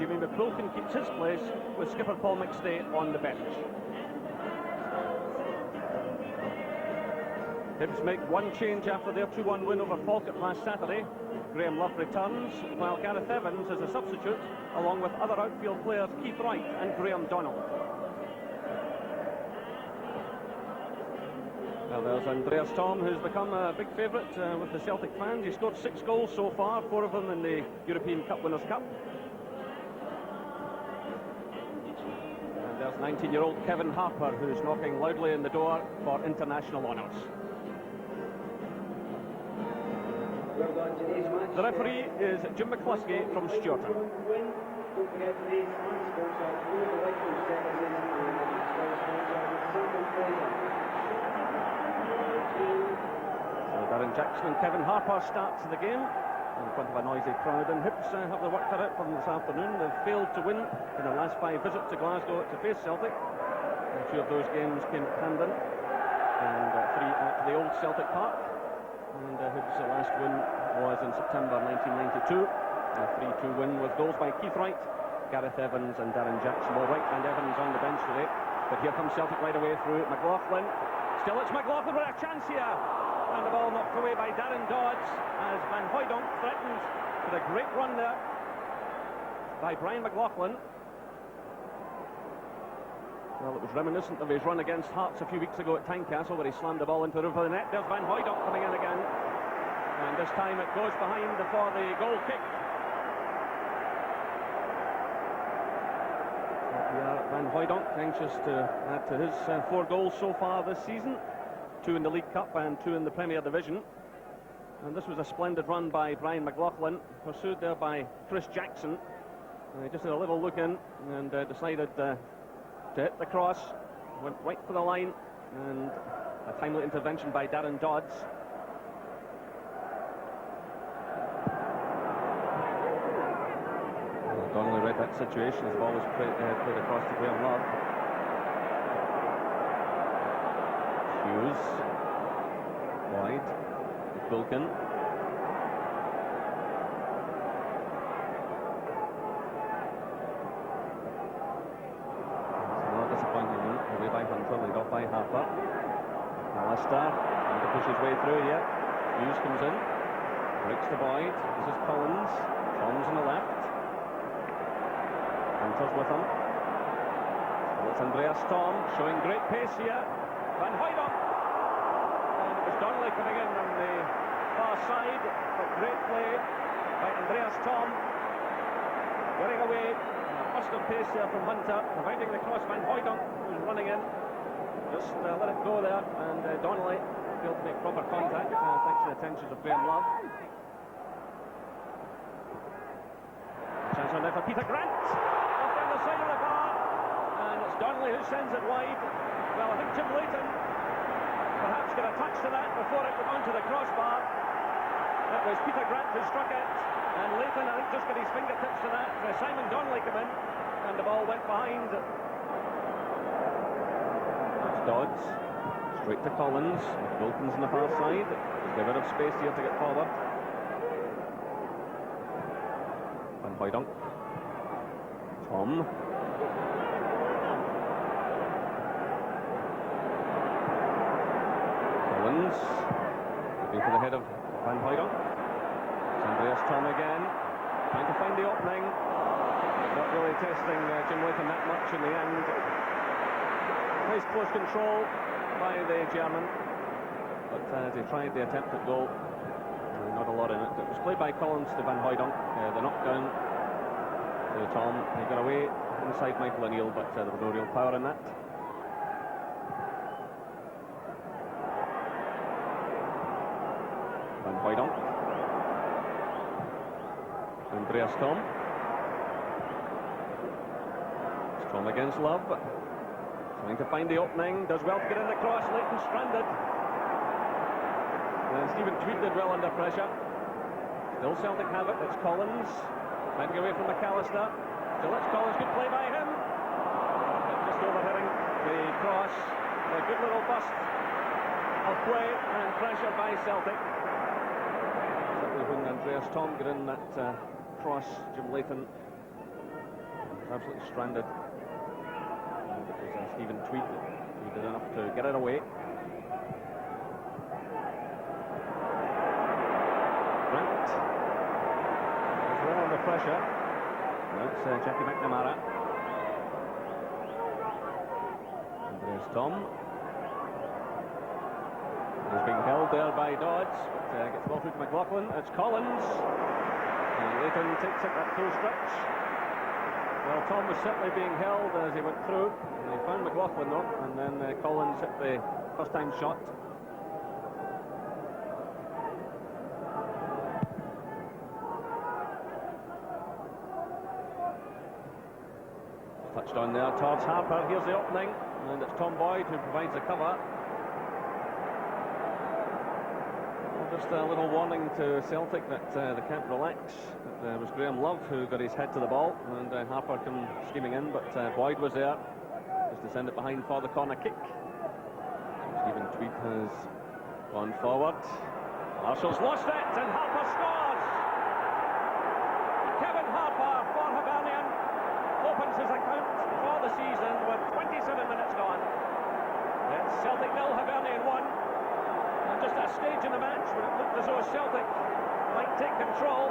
Jimmy McQuilkin keeps his place with skipper Paul McStay on the bench. Hibs make one change after their 2-1 win over Falkirk last Saturday. Graham Love returns, while Gareth Evans is a substitute, along with other outfield players Keith Wright and Graham Donald. Well, there's Andreas Thom, who's become a big favourite with the Celtic fans. He scored 6 goals so far, 4 of them in the European Cup Winners' Cup. And there's 19-year-old Kevin Harper, who's knocking loudly in the door for international honours. The referee is Jim McCluskey from Stewarton. Darren Jackson and Kevin Harper starts the game in front of a noisy crowd, and Hibs have their work cut out for them this afternoon. They've failed to win in their last 5 visits to Glasgow to face Celtic. A few of those games came at Camden and 3 at the old Celtic Park. And Hibs' last win was in September 1992. A 3-2 win with goals by Keith Wright, Gareth Evans and Darren Jackson. Well, Wright and Evans on the bench today, but here comes Celtic right away through McLaughlin. Still it's McLaughlin with a chance here. And the ball knocked away by Darren Dodds as Van Hooijdonk threatens with a great run there by Brian McLaughlin. Well, it was reminiscent of his run against Hearts a few weeks ago at Tynecastle, where he slammed the ball into the roof of the net. There's Van Hooijdonk coming in again, and this time it goes behind for the goal kick. Van Hooijdonk anxious to add to his 4 goals so far this season. 2 in the League Cup and 2 in the Premier Division. And this was a splendid run by Brian McLaughlin, pursued there by Chris Jackson. He just had a little look in and decided to hit the cross, went right for the line, and a timely intervention by Darren Dodds. Donnelly read that situation as the ball was played across to Graham Love. Hughes, wide, McQuilkin. Another disappointing one, away by Hunter, laid off by Harper. Alistair, trying to push his way through here. Hughes comes in, breaks to Boyd. This is Collins, Tom's on the left. Hunter's with him. Well, it's Andreas Thom, showing great pace here. Van Hooijdonk, and it was Donnelly coming in on the far side, but great play by Andreas Thom, getting away, a burst of pace there from Hunter, providing the cross. Van Hooijdonk, who's running in, just let it go there, and Donnelly failed to make proper contact, thanks to the attentions of Graham Love. Chance on there for Peter Grant, off down the side of the bar, and it's Donnelly who sends it wide. Well, I think Jim Leighton perhaps got a touch to that before it went onto the crossbar. It was Peter Grant who struck it, and Leighton, I think, just got his fingertips to that. Simon Donnelly came in, and the ball went behind. That's Dodds, straight to Collins. McQuilkin's on the far side. There's a bit of space here to get forward. Van Hooijdonk. Thom. Looking for the head of Van Hooijdonk. It's Andreas Thom again, trying to find the opening. Not really testing Jim Leighton that much in the end. Nice close control by the German, but as he tried the attempt at goal, not a lot in it. It was played by Collins to Van Hooijdonk. The knockdown to Thom. He got away inside Michael O'Neill, but there was no real power in that. Van Hooijdonk. Andreas Thom. Thom against Love. Trying to find the opening. Does well to get in the cross. Leighton stranded. And Stephen Tweed did well under pressure. Still Celtic have it. It's Collins. Trying to get away from McAllister. Still it's Collins. Good play by him. Just overhitting the cross. A good little bust of play and pressure by Celtic. Certainly when Andreas Thom got in that cross, Jim Leighton absolutely stranded. And it was Stephen Tweed who did enough to get it away. Grant is well under pressure. That's Jackie McNamara. And there's Tom. He's being held there by Dodds. Gets the ball through to McLaughlin. It's Collins. And Leighton takes it that full stretch. Well, Tom was certainly being held as he went through. And he found McLaughlin though. And then Collins hit the first time shot. Touched on there towards Harper. Here's the opening. And it's Tom Boyd who provides the cover. Just a little warning to Celtic that they can't relax. It was Graham Love who got his head to the ball, and Harper came scheming in, but Boyd was there just to send it behind for the corner kick. Stephen Tweed has gone forward. Marshall's lost it, and Harper scores! Kevin Harper for Hibernian opens his account for the season with 27 minutes gone. It's Celtic 0, Hibernian 1. Just a stage in the match when it looked as though Celtic might take control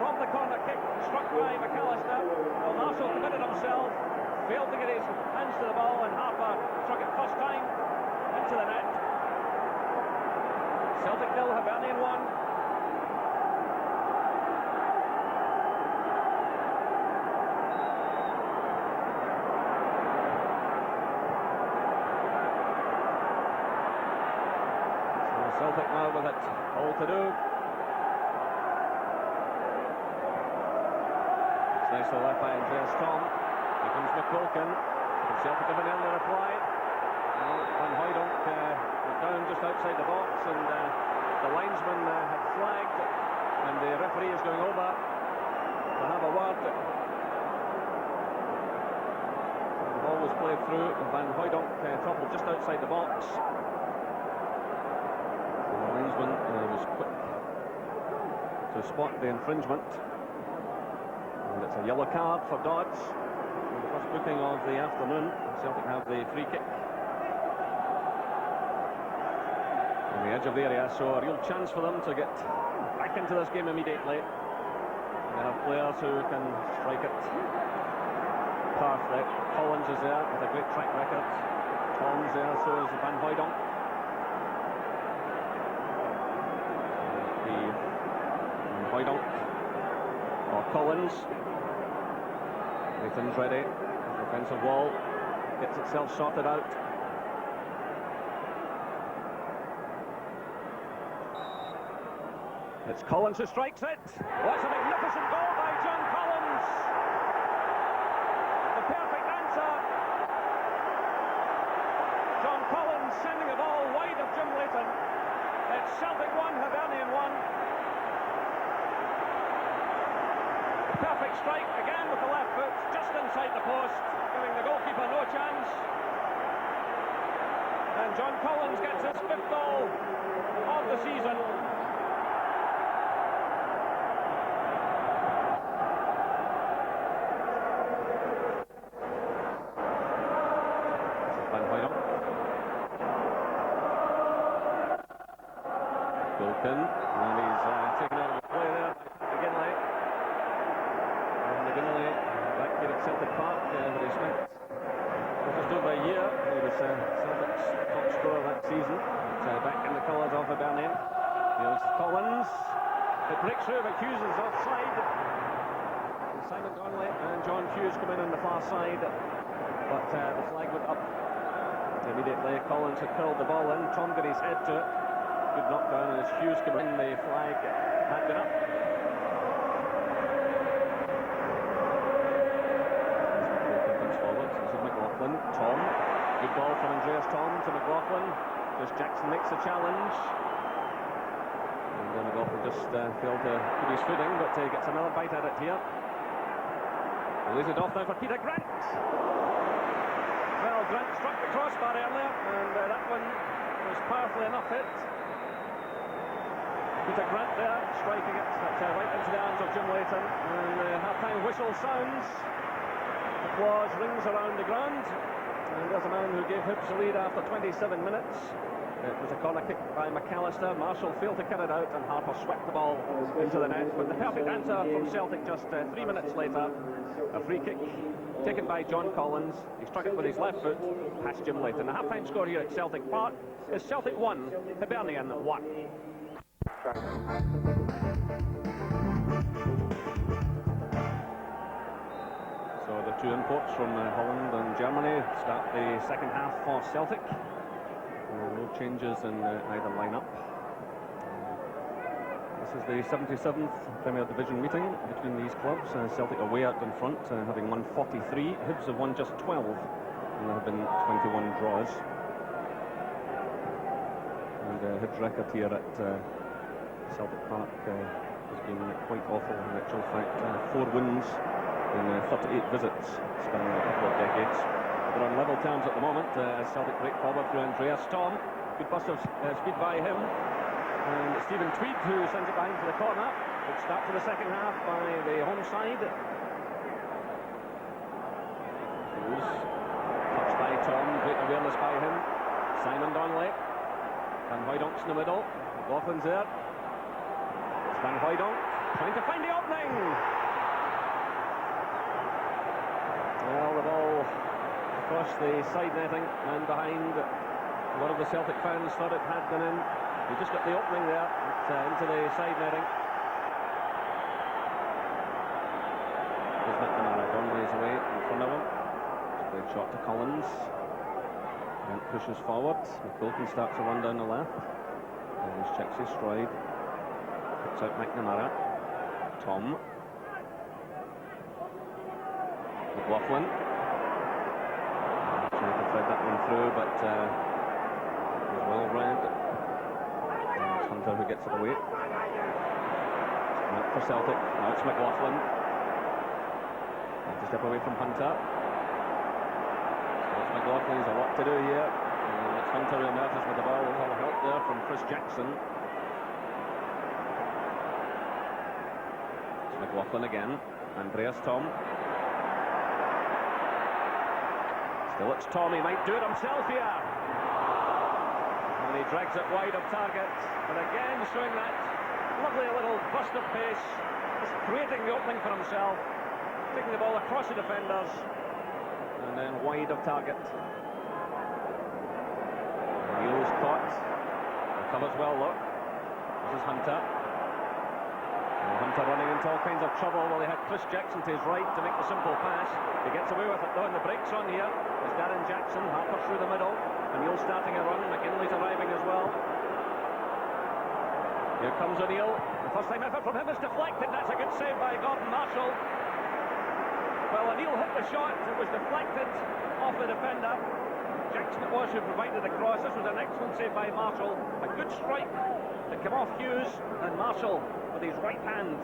from the corner kick struck by McAllister. Well, Marshall committed himself, failed to get his hands to the ball, and Harper struck it first time into the net. Celtic 0, Hibernian 1. Celtic now with it all to do. It's nice to the left by Andreas Tom. Here comes McQuilkin. Celtic have an early reply. Van Hooijdonk was down just outside the box, and the linesman had flagged, and the referee is going over to have a word. The ball was played through, and Van Hooijdonk toppled just outside the box. Was quick to spot the infringement, and it's a yellow card for Dodds. The first booking of the afternoon. Celtic have the free kick on the edge of the area, so a real chance for them to get back into this game immediately. They have players who can strike it perfect. Collins is there with a great track record. Tom's there, so is Van Hooijdonk. Hooijdonk or Collins. Nathan's ready. Defensive wall gets itself sorted out. It's Collins who strikes it. Oh, it's a magnificent goal by John Collins. The perfect answer. John Collins sending a ball wide of Jim Leighton. It's Celtic 1, Hibernian 1. Perfect strike again with the left foot, just inside the post, giving the goalkeeper no chance. And John Collins gets his 5th goal of the season. Van Hooijdonk. Wilkin, and he's taken out of the play there by Ginley. Back here at Celtic Park, where he spent just over a year. He was Celtic's top scorer that season. Back in the colours of Hibernian. Here's Collins. It breaks through, but Hughes is offside. Simon Donnelly and John Hughes come in on the far side, but the flag went up immediately. Collins had curled the ball in. Tom got his head to it. Good knockdown, and as Hughes came in, the flag had been up. Tom, good ball from Andreas Tom to McLaughlin. Just Jackson makes the challenge, and then McLaughlin just failed to put his foot in, but gets another bite at it here. Lays it off now for Peter Grant. Well, Grant struck the crossbar earlier, and that one was powerfully enough hit. Peter Grant there, striking it right into the arms of Jim Leighton, and the half-time whistle sounds. applause rings around the ground. And there's a man who gave Hibs the lead after 27 minutes. It was a corner kick by McAllister. Marshall failed to cut it out, and Harper swept the ball into the net. But the perfect answer from Celtic just 3 minutes later. A free kick taken by John Collins. He struck it with his left foot past Jim Leighton. The half-time score here at Celtic Park is Celtic 1, Hibernian 1. So the two imports from Holland and Germany start the second half for Celtic. No changes in either lineup. This is the 77th Premier Division meeting between these clubs. Celtic away out in front, having won 43. Hibs have won just 12, and there have been 21 draws. And Hibs' record here at Celtic Park has been quite awful. In actual fact, 4 wins in 38 visits, spanning a couple of decades. They're on level terms at the moment as Celtic break forward through Andreas Tom. Good burst of speed by him. And Stephen Tweed, who sends it behind for the corner. Good start to the second half by the home side. Touched by Tom, great awareness by him. Simon Donnelly. Van Hooydonk's in the middle. McLaughlin's there. It's Van Hooydonk trying to find the opening. Well, the ball across the side netting and behind. One of the Celtic fans thought it had gone in. He just got the opening there into the side netting. There's McNamara. Donnelly's away in front of him. Great shot to Collins. And pushes forward. McQuilton starts to run down the left. Collins checks his stride. Puts out McNamara. Tom. McLaughlin. Trying to thread that one through, but it was well read. And it's Hunter who gets it away. Out for Celtic. Now it's McLaughlin. Trying to step away from Hunter. So it's McLaughlin. He's a lot to do here. And it's Hunter who emerges with the ball. A little help there from Chris Jackson. It's McLaughlin again. Andreas Tom. Still it's Tom, he might do it himself here. And he drags it wide of target. But again showing that lovely little burst of pace. Just creating the opening for himself. Taking the ball across the defenders. And then wide of target. Neil's caught. Recovers well though. This is Hunter. And Hunter running into all kinds of trouble. Well, he had Chris Jackson to his right to make the simple pass. He gets away with it though, and the break's on here. There's Darren Jackson, Harper through the middle. And Neil starting a run. McGinley's arriving as well. Here comes O'Neill. The first time effort from him is deflected. That's a good save by Gordon Marshall. Well, O'Neill hit the shot. It was deflected off the defender. Jackson it was who provided the cross. This was an excellent save by Marshall. A good strike to come off Hughes, and Marshall with his right hand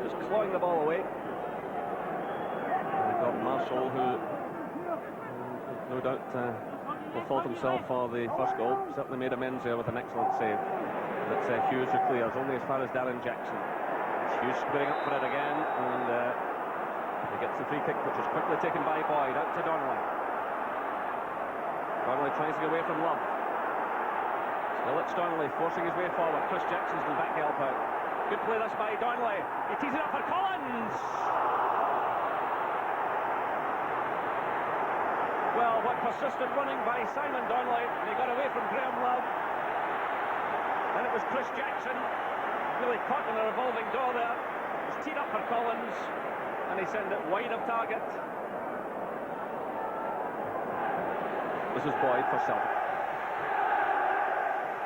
just clawing the ball away. And Gordon Marshall, who no doubt will fault himself for the first goal, certainly made amends there with an excellent save. It's Hughes who clears only as far as Darren Jackson. It's Hughes squaring up for it again, and he gets the free kick, which is quickly taken by Boyd. Out to Donnelly. Donnelly tries to get away from Love. Still it's Donnelly forcing his way forward. Chris Jackson's been back to help out. Good play this by Donnelly. He tees it up for Collins. Well, what persistent running by Simon Donnelly. And he got away from Graham Love. Then it was Chris Jackson. Really caught in a revolving door there. It was teed up for Collins. And he sent it wide of target. This is Boyd for Celtic.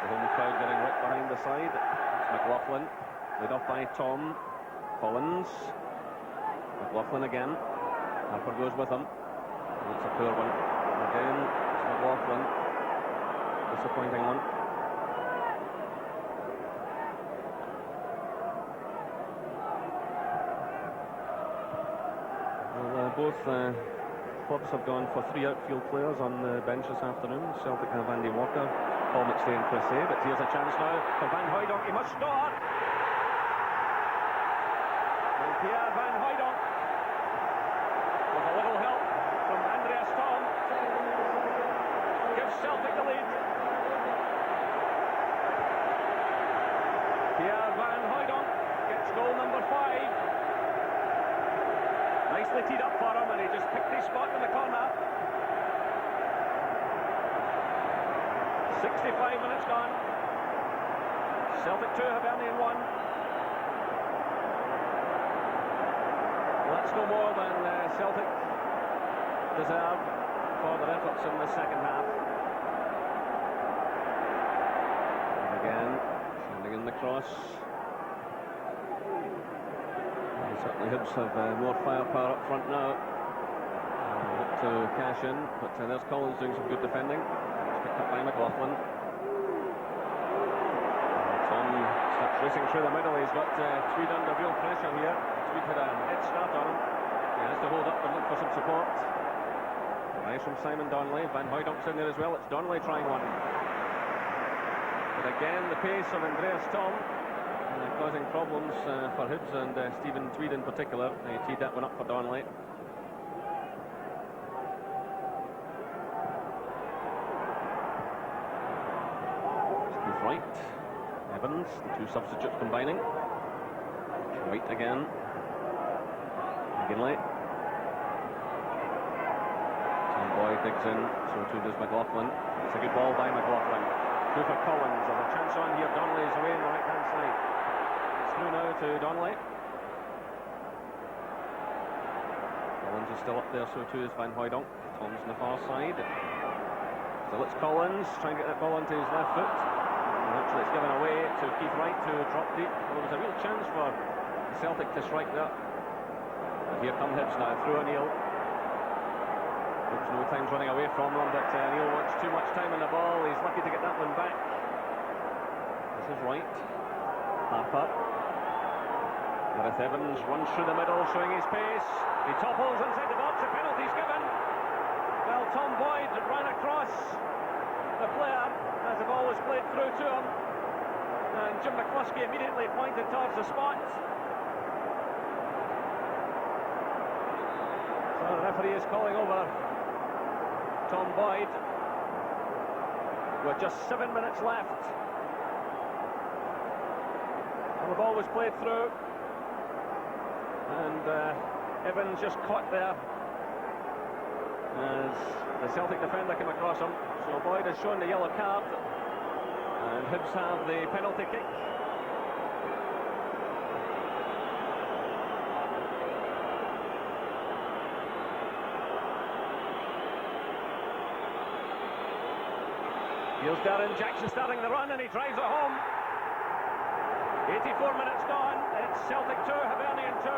The home crowd getting right behind the side. It's McLaughlin. Laid off by Tom. Collins. McLaughlin again. Harper goes with him. And it's a poor one. Again, it's McLaughlin. Disappointing one. Well, both clubs have gone for 3 outfield players on the bench this afternoon. Celtic have Andy Walker, Paul McStay and Chris Hay, but here's a chance now for Van Hooydonk. He must score! And Pierre Van Hooydonk with a little help nicely teed up for him, and he just picked his spot in the corner. 65 minutes gone. Celtic 2, Hibernian 1. That's no more than Celtic deserve for their efforts in the second half. And again, sending in the cross. And certainly Hibs have more firepower up front now. Look to cash in, but there's Collins doing some good defending. It's picked up by McLaughlin. Tom starts racing through the middle. He's got Tweed under real pressure here. Tweed had a head start on him. He has to hold up and look for some support. Nice from Simon Donnelly. Van Hooydonk's in there as well. It's Donnelly trying one. But again, the pace of Andreas Tom causing problems for Hibs and Stephen Tweed in particular. He teed that one up for Donnelly. Steve Wright, Evans, the two substitutes combining. White again. McGinley. Tom Boyd digs in, so too does McLaughlin. It's a good ball by McLaughlin. Through for Collins. There's a chance on here. Donnelly is away on the right-hand side. It's through now to Donnelly. Collins is still up there, so too is Van Hooijdonk. Tom's on the far side. Still it's Collins, trying to get that ball onto his left foot. And actually it's given away to Keith Wright to drop deep. Well, there was a real chance for Celtic to strike that. But here come Hibs now, through O'Neill. There's no time running away from them, but O'Neill wants too much time on the ball. He's lucky to get that one back. This is Wright. Harper. Gareth Evans runs through the middle, showing his pace. He topples inside the box. A penalty's given. Well, Tom Boyd ran across the player as the ball was played through to him. And Jim McCluskey immediately pointed towards the spot. So the referee is calling over Tom Boyd with just 7 minutes left. And the ball was played through. And Evans just caught there as the Celtic defender came across him. So Boyd has shown the yellow card. And Hibs have the penalty kick. Here's Darren Jackson starting the run, and he drives it home. 84 minutes gone. It's Celtic 2, Hibernian 2.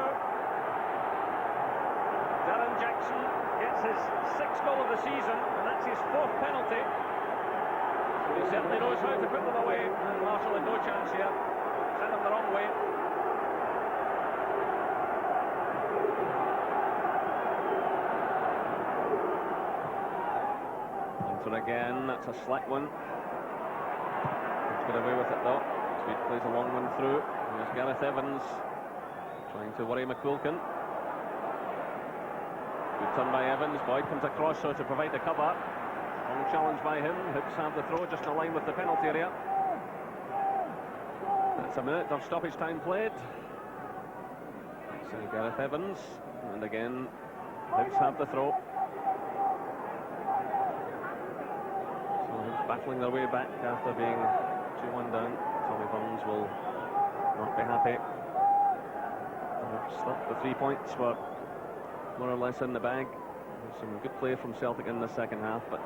Darren Jackson gets his 6th goal of the season, and that's his 4th penalty. So he certainly knows how to put them away, and Marshall had no chance here. Sent them the wrong way. Hunter again, that's a slack one. He's got away with it though. Tweed plays a long one through. There's Gareth Evans trying to worry McQuilkin. Good turn by Evans. Boyd comes across so to provide the cover. Long challenge by him. Hibs have the throw just in line with the penalty area. That's a minute of stoppage time played. So Gareth Evans, and again Hibs have the throw. So Hibs battling their way back after being 2-1 down. Tommy Burns will not be happy. The 3 points were more or less in the bag. Some good play from Celtic in the second half, but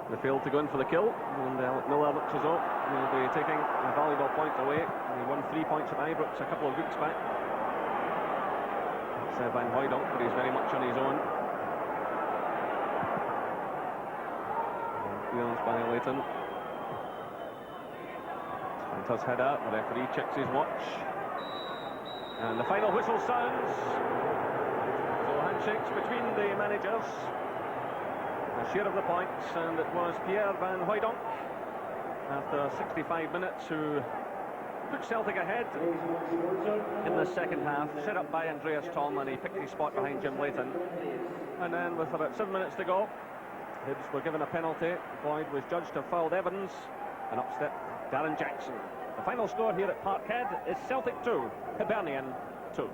they failed to go in for the kill. And Alec Miller looks as though he'll be taking a valuable point away. He won 3 points at Ibrox a couple of weeks back. It's Van Hooijdonk, but he's very much on his own. Clearance by Leighton. Santos header, the referee checks his watch. And the final whistle sounds. So handshakes between the managers. A share of the points, and it was Pierre Van Hooijdonk, after 65 minutes, who put Celtic ahead in the second half, set up by Andreas Tom, and he picked his spot behind Jim Leighton. And then with about 7 minutes to go, Hibs were given a penalty. Boyd was judged to have fouled Evans, and up stepped Darren Jackson. The final score here at Parkhead is Celtic 2, Hibernian 2.